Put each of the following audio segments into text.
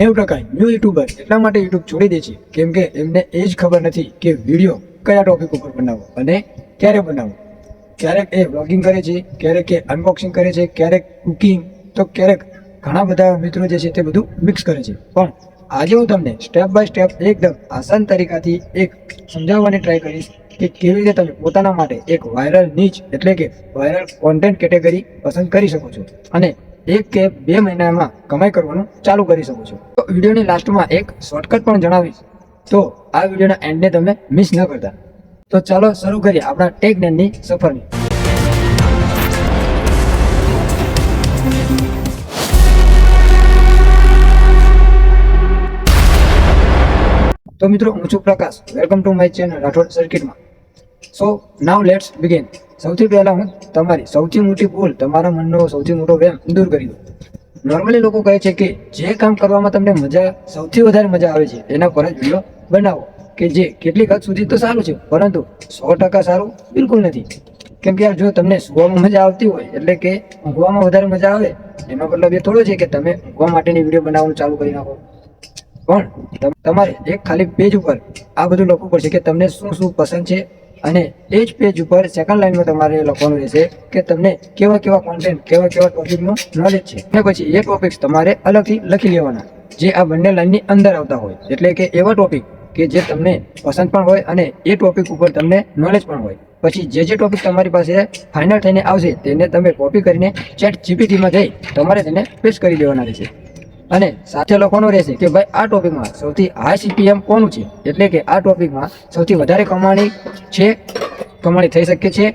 90% new YouTuber એટલા માટે YouTube છોડી દે છે કેમ કે એમને એ જ ખબર નથી કે વિડીયો કયા ટોપિક ઉપર બનાવવો અને ક્યારે બનાવવો. ક્યારેક એ વ્લોગિંગ કરે છે, ક્યારેક એ અનબોક્સિંગ કરે છે, ક્યારેક કુકિંગ, તો ક્યારેક ઘણા બધા મિત્રો જે છે તે બધું મિક્સ કરે છે. પણ આજે હું તમને સ્ટેપ બાય સ્ટેપ એકદમ આસાન તરીકાથી એક સમજાવવાની ટ્રાય કરીશ કે કેવી રીતે તમે પોતાના માટે એક વાયરલ નીચ એટલે કે વાયરલ કોન્ટેન્ટ કેટેગરી પસંદ કરી શકો છો અને 1 કે 2 મહિનામાં કમાઈ કરવાનું ચાલુ કરી શકો છો. તો વિડીયોની લાસ્ટમાં એક શોર્ટકટ પણ જણાવીશ, તો આ વિડીયોના એન્ડને તમે મિસ ન કરતા. તો ચાલો શરૂ કરીએ આપણા ટેક જ્ઞાનની સફરની. તો મિત્રો, હું છું Prakash. Welcome to my channel Rathod સર્કિટમાં. So now let's begin. સૌથી પહેલા હું તમારી સૌથી મોટી ભૂલ, તમારા મનનો સૌથી મોટો વહેમ દૂર કરી દઉં. નોર્મલી લોકો કહે છે કે જે કામ કરવામાં તમને સૌથી વધારે મજા આવે છે એના પર જ વિડીયો બનાવો, કે જે કેટલીક હદ સુધી તો સારું છે, પરંતુ 100% સારું બિલકુલ નથી. કેમ કે યાર, જો તમને સુવામાં મજા આવતી હોય એટલે કે ઊંઘવામાં વધારે મજા આવે, એનો મતલબ એ થોડો છે કે તમે ઊંઘવા માટેની વિડીયો બનાવવાનું ચાલુ કરી નાખો. પણ તમારે એક ખાલી પેજ ઉપર આ બધું લખવું પડશે કે તમને શું શું પસંદ છે, અને એ જ પેજ ઉપર સેકન્ડ લાઈનમાં તમારે લખવાનું રહેશે કે તમને કેવા કેવા કોન્ટેન્ટ, કેવા કેવા ટોપિકનું નોલેજ છે. અને પછી એ ટોપિક્સ તમારે અલગથી લખી લેવાના જે આ બંને લાઈનની અંદર આવતા હોય. એટલે કે એવા ટોપિક કે જે તમને પસંદ પણ હોય અને એ ટોપિક ઉપર તમને નોલેજ પણ હોય. પછી જે ટોપિક તમારી પાસે ફાઇનલ થઈને આવશે તેને તમે કોપી કરીને ChatGPTમાં જઈ તમારે તેને પેસ્ટ કરી દેવાના રહેશે. અને સાથે લખવાનું રહેશે કે ભાઈ આ ટોપિકમાં સૌથી હાઈ CPM કોનું છે, એટલે કે આ ટોપિકમાં સૌથી વધારે કમાણી થઈ શકે છે.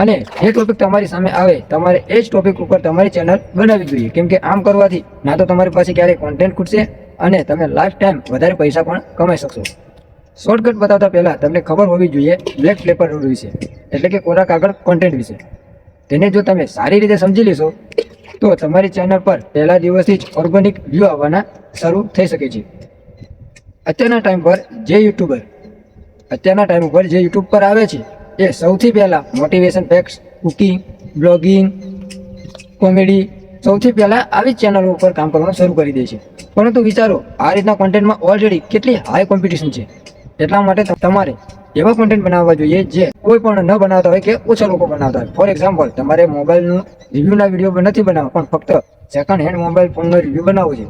અને એ ટોપિક તમારી સામે આવે, તમારે એ જ ટોપિક ઉપર તમારી ચેનલ બનાવવી જોઈએ. કેમ કે આમ કરવાથી ના તો તમારી પાસે ક્યારેય કોન્ટેન્ટ ખૂટશે અને તમે લાઈફ ટાઈમ વધારે પૈસા પણ કમાઈ શકશો. શોર્ટકટ બતાવતા પહેલા તમને ખબર હોવી જોઈએ બ્લેક પેપર રૂલ વિશે, એટલે કે કોરા કાગળ કોન્ટેન્ટ વિશે. તેને જો તમે સારી રીતે સમજી લેશો તો તમારી ચેનલ પર પહેલા દિવસથી જ ઓર્ગેનિક વ્યૂ આવવાના શરૂ થઈ શકે છે. અત્યારના ટાઈમ ઉપર જે યુટ્યુબ પર આવે છે એ સૌથી પહેલા motivation facts, cooking, blogging, comedy, સૌથી પહેલા આવી ચેનલો ઉપર કામ કરવાનું શરૂ કરી દે છે. પરંતુ વિચારો, આ રીતના કોન્ટેન્ટમાં ઓલરેડી કેટલી હાઈ કોમ્પિટિશન છે. એટલા માટે તમારે એવા કોન્ટેન્ટ બનાવવા જોઈએ જે કોઈ પણ ન બનાવતા હોય કે ઓછા લોકો બનાવતા હોય. ફોર એક્ઝામ્પલ, તમારે મોબાઈલનું રિવ્યૂના વિડીયો નથી બનાવવા, પણ ફક્ત સેકન્ડ હેન્ડ મોબાઈલ ફોનનો રિવ્યૂ બનાવવો છે.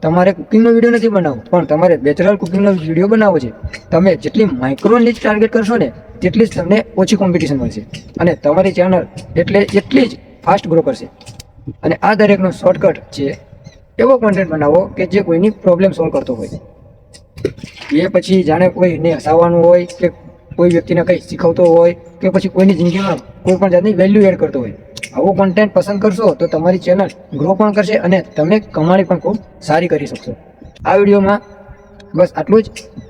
તમારે કુકિંગનો વિડીયો નથી બનાવવો, પણ તમારે બેચલર કુકિંગનો વિડીયો બનાવવો છે. તમે જેટલી માઇક્રો નીચ ટાર્ગેટ કરશો ને તેટલી જ તમને ઓછી કોમ્પિટિશન મળશે અને તમારી ચેનલ એટલી જ ફાસ્ટ ગ્રો કરશે. અને આ દરેકનો શોર્ટકટ છે એવો કોન્ટેન્ટ બનાવો કે જે કોઈની પ્રોબ્લેમ સોલ્વ કરતો હોય. એ પછી જાણે કોઈને હસાવવાનું હોય કે કોઈ વ્યક્તિને કંઈ શીખવતો હોય કે પછી કોઈની જિંદગીમાં કોઈ પણ જાતની વેલ્યુ એડ કરતો હોય. આવું કોન્ટેન્ટ પસંદ કરશો તો તમારી ચેનલ ગ્રો પણ કરશે અને તમે કમાણી પણ ખૂબ સારી કરી શકશો. આ વિડીયોમાં બસ આટલું જ.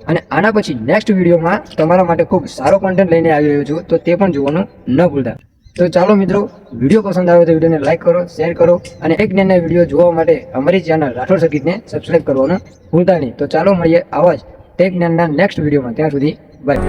અને આના પછી નેક્સ્ટ વિડીયોમાં તમારા માટે ખૂબ સારો કોન્ટેન્ટ લઈને આવી રહ્યો છું, તો તે પણ જોવાનું ન ભૂલતા. તો ચાલો મિત્રો, વિડીયો પસંદ આવે તો વિડીયોને લાઈક કરો, શેર કરો અને એક જ્ઞાનના વિડીયો જોવા માટે અમારી ચેનલ રાઠોડ સર્કિટને સબસ્ક્રાઇબ કરવાનું ભૂલતા નહીં. તો ચાલો મળીએ આવા જ ટેક જ્ઞાનના નેક્સ્ટ વિડીયોમાં. ત્યાં સુધી બાય.